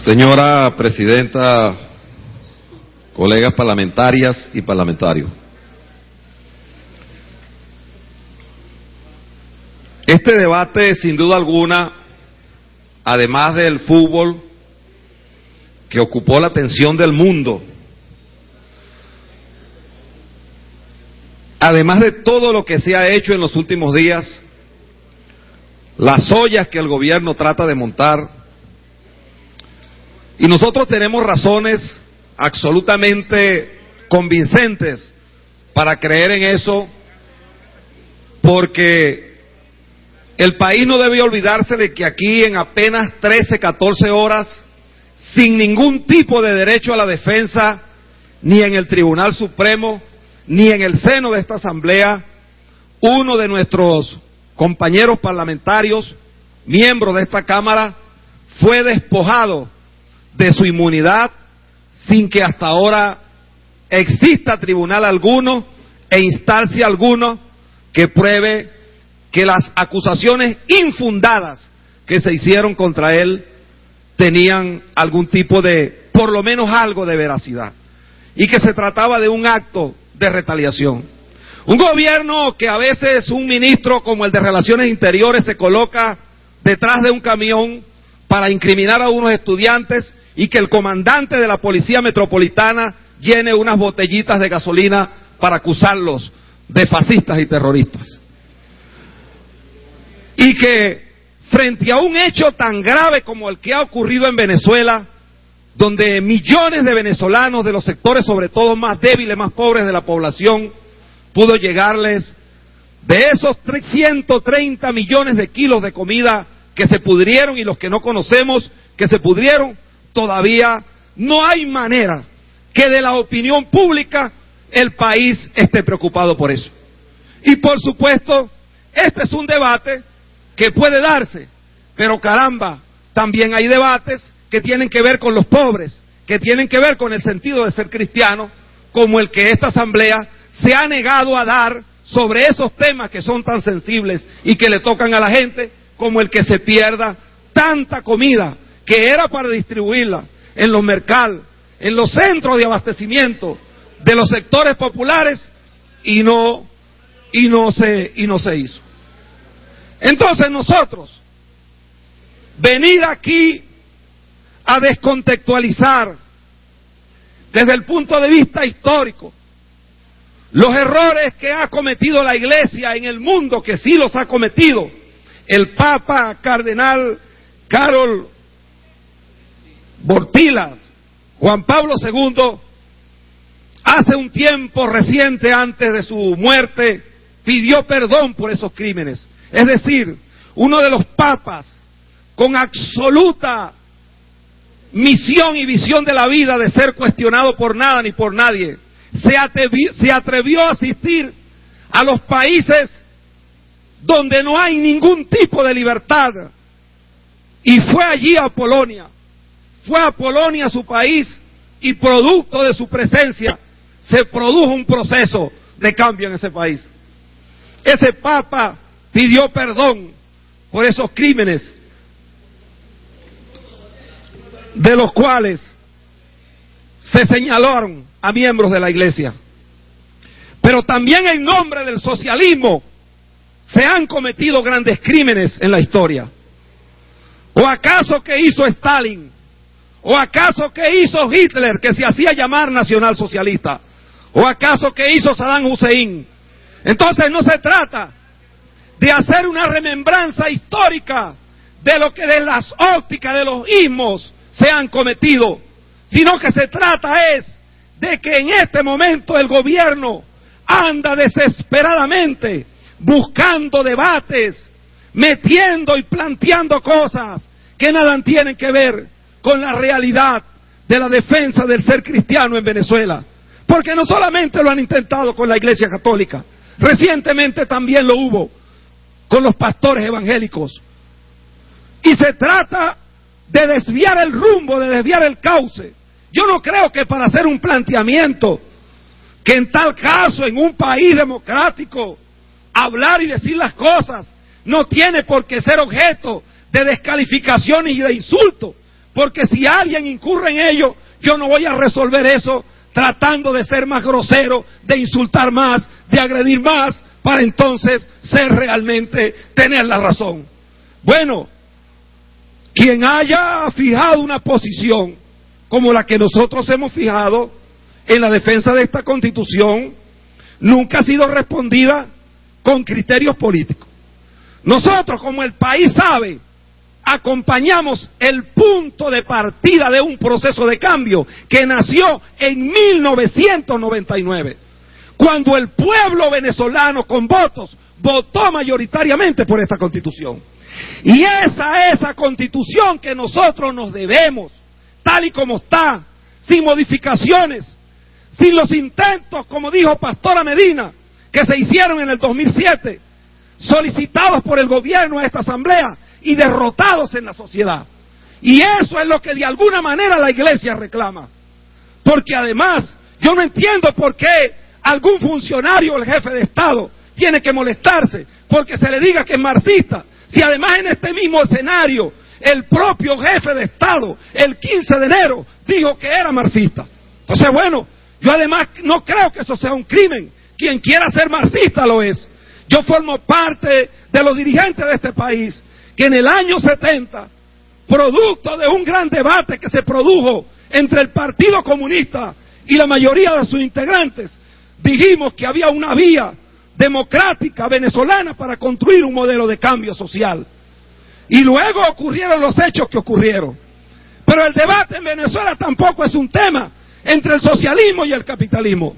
Señora Presidenta, colegas parlamentarias y parlamentarios. Este debate, sin duda alguna, además del fútbol, que ocupó la atención del mundo, además de todo lo que se ha hecho en los últimos días, las ollas que el gobierno trata de montar, y nosotros tenemos razones absolutamente convincentes para creer en eso, porque el país no debe olvidarse de que aquí en apenas 13, 14 horas, sin ningún tipo de derecho a la defensa, ni en el Tribunal Supremo, ni en el seno de esta Asamblea, uno de nuestros compañeros parlamentarios, miembros de esta Cámara, fue despojado de su inmunidad sin que hasta ahora exista tribunal alguno e instancia alguno que pruebe que las acusaciones infundadas que se hicieron contra él tenían algún tipo de, por lo menos algo de veracidad, y que se trataba de un acto de retaliación. Un gobierno que a veces un ministro como el de Relaciones Interiores se coloca detrás de un camión para incriminar a unos estudiantes y que el comandante de la Policía Metropolitana llene unas botellitas de gasolina para acusarlos de fascistas y terroristas. Y que frente a un hecho tan grave como el que ha ocurrido en Venezuela, donde millones de venezolanos de los sectores sobre todo más débiles, más pobres de la población, pudo llegarles de esos 130 millones de kilos de comida que se pudrieron y los que no conocemos que se pudrieron, todavía no hay manera que de la opinión pública el país esté preocupado por eso. Y por supuesto, este es un debate que puede darse, pero caramba, también hay debates que tienen que ver con los pobres, que tienen que ver con el sentido de ser cristiano, como el que esta Asamblea se ha negado a dar sobre esos temas que son tan sensibles y que le tocan a la gente, como el que se pierda tanta comida que era para distribuirla en los mercados, en los centros de abastecimiento de los sectores populares y no se hizo. Entonces nosotros venir aquí a descontextualizar desde el punto de vista histórico los errores que ha cometido la Iglesia en el mundo, que sí los ha cometido el Papa Cardenal Karol Wojtyła, Juan Pablo II, hace un tiempo reciente antes de su muerte, pidió perdón por esos crímenes. Es decir, uno de los papas con absoluta misión y visión de la vida de ser cuestionado por nada ni por nadie, se atrevió a asistir a los países donde no hay ningún tipo de libertad, y fue allí a Polonia. Fue a Polonia, su país, y producto de su presencia se produjo un proceso de cambio en ese país. Ese Papa pidió perdón por esos crímenes de los cuales se señalaron a miembros de la Iglesia. Pero también en nombre del socialismo se han cometido grandes crímenes en la historia. ¿O acaso qué hizo Stalin? ¿O acaso qué hizo Hitler, que se hacía llamar nacionalsocialista? ¿O acaso qué hizo Saddam Hussein? Entonces no se trata de hacer una remembranza histórica de lo que de las ópticas de los ismos se han cometido, sino que se trata es de que en este momento el gobierno anda desesperadamente buscando debates, metiendo y planteando cosas que nada tienen que ver con la realidad de la defensa del ser cristiano en Venezuela. Porque no solamente lo han intentado con la Iglesia Católica, recientemente también lo hubo con los pastores evangélicos. Y se trata de desviar el rumbo, de desviar el cauce. Yo no creo que para hacer un planteamiento, que en tal caso, en un país democrático, hablar y decir las cosas no tiene por qué ser objeto de descalificación y de insulto. porque si alguien incurre en ello, yo no voy a resolver eso tratando de ser más grosero, de insultar más, de agredir más, para entonces ser realmente, tener la razón. Bueno, quien haya fijado una posición como la que nosotros hemos fijado en la defensa de esta Constitución, nunca ha sido respondida con criterios políticos. Nosotros, como el país sabe, acompañamos el punto de partida de un proceso de cambio que nació en 1999, cuando el pueblo venezolano con votos votó mayoritariamente por esta Constitución. Y esa es la Constitución que nosotros nos debemos, tal y como está, sin modificaciones, sin los intentos, como dijo Pastora Medina, que se hicieron en el 2007, solicitados por el gobierno a esta asamblea y derrotados en la sociedad. Y eso es lo que de alguna manera la iglesia reclama. Porque además, yo no entiendo por qué algún funcionario o el jefe de Estado tiene que molestarse porque se le diga que es marxista, si además en este mismo escenario el propio jefe de Estado el 15 de enero dijo que era marxista. Entonces, bueno, yo además no creo que eso sea un crimen. Quien quiera ser marxista lo es. Yo formo parte de los dirigentes de este país que en el año 70, producto de un gran debate que se produjo entre el Partido Comunista y la mayoría de sus integrantes, dijimos que había una vía democrática venezolana para construir un modelo de cambio social. Y luego ocurrieron los hechos que ocurrieron. Pero el debate en Venezuela tampoco es un tema entre el socialismo y el capitalismo.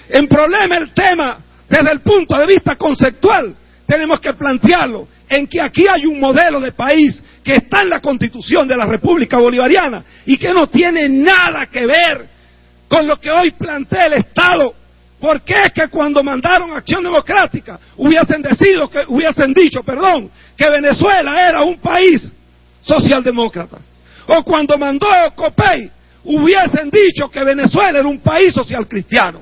El problema, el tema, desde el punto de vista conceptual, tenemos que plantearlo en que aquí hay un modelo de país que está en la Constitución de la República Bolivariana y que no tiene nada que ver con lo que hoy plantea el Estado. Porque es que cuando mandaron Acción Democrática hubiesen dicho que Venezuela era un país socialdemócrata. O cuando mandó COPEI hubiesen dicho que Venezuela era un país social cristiano.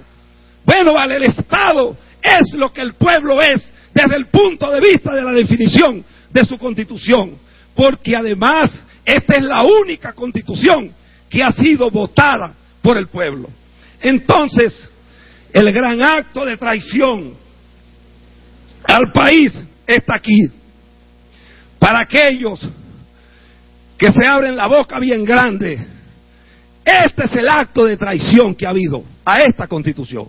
Bueno, vale, el Estado es lo que el pueblo es desde el punto de vista de la definición de su Constitución. Porque además esta es la única Constitución que ha sido votada por el pueblo. Entonces, el gran acto de traición al país está aquí. Para aquellos que se abren la boca bien grande, este es el acto de traición que ha habido a esta Constitución.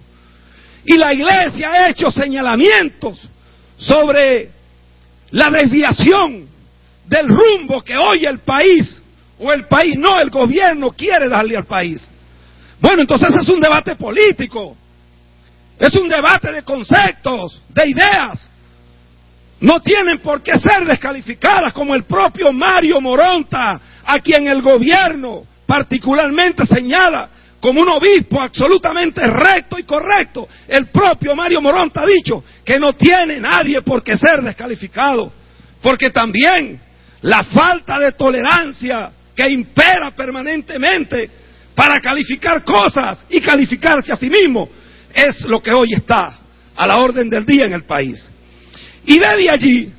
Y la Iglesia ha hecho señalamientos sobre la desviación del rumbo que hoy el país, el gobierno quiere darle al país. Bueno, entonces es un debate político. Es un debate de conceptos, de ideas. No tienen por qué ser descalificadas, como el propio Mario Moronta, a quien el gobierno particularmente señala como un obispo absolutamente recto y correcto. El propio Mario Moronta ha dicho que no tiene nadie por qué ser descalificado, porque también la falta de tolerancia que impera permanentemente para calificar cosas y calificarse a sí mismo es lo que hoy está a la orden del día en el país. Y desde allí,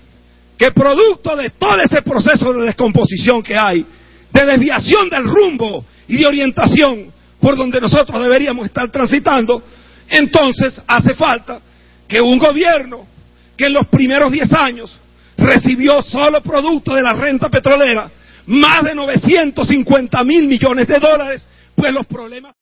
que producto de todo ese proceso de descomposición que hay, de desviación del rumbo y de orientación por donde nosotros deberíamos estar transitando, entonces hace falta que un gobierno que en los primeros 10 años recibió solo producto de la renta petrolera más de 950.000 millones de dólares, pues los problemas